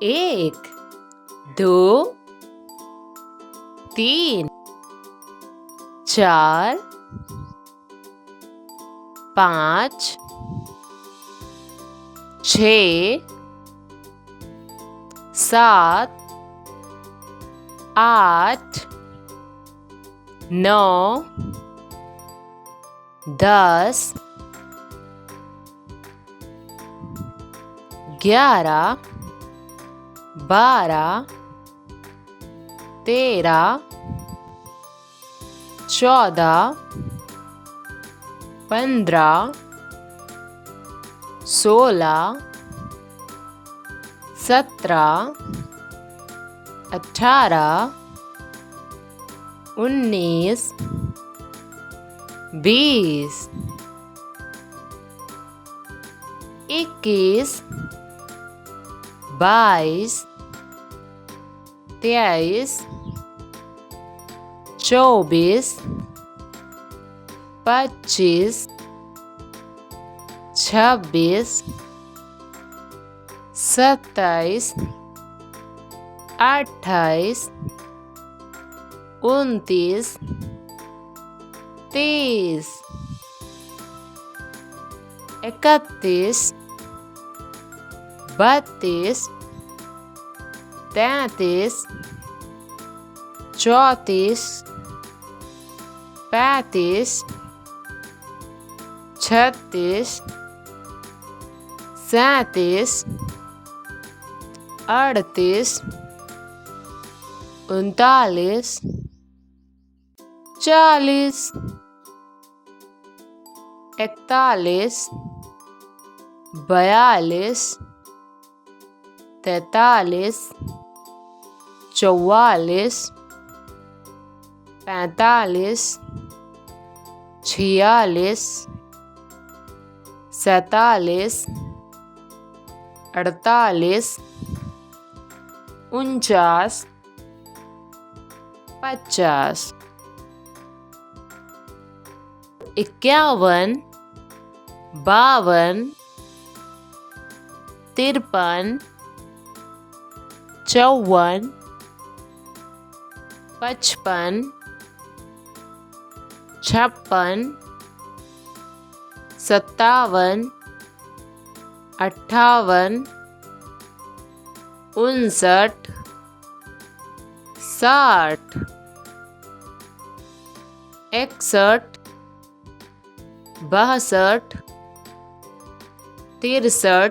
एक, दो, तीन, चार, पाँच, छः, सात, आठ, नौ, 10, 11, 12, 13, 14, 15, 16, 17, 18, 19, 20, 21, 22, 23, 24, 25, 26, 27, 28, 29, 30, 31, 32, 33, 34, 35, 36, 37, 38, 39, 40, 41, 42, 43, 44, 45, 46, 47, 48, 49, 50, 51, 52, 53, 54, 55, 56, 57, 58, 59, 60, 61, 62, 63,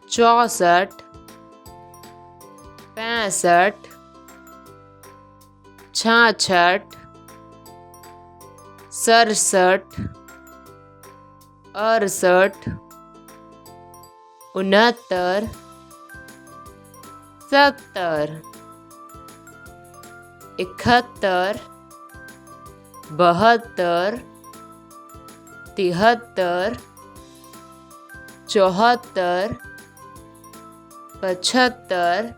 64, 65, 66, 67, 68, 69, 70, 71, 72, 73, 74, 75,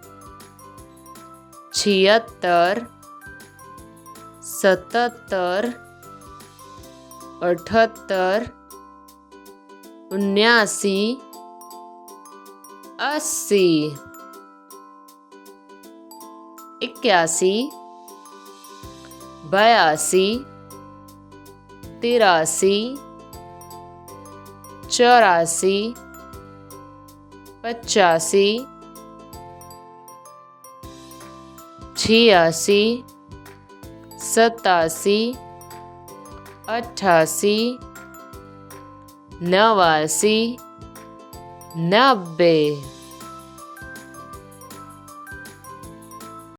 76, 77, 78, 79, 80, 81, 82, 83, 84, 85, 86, 87, 88, 89, 90,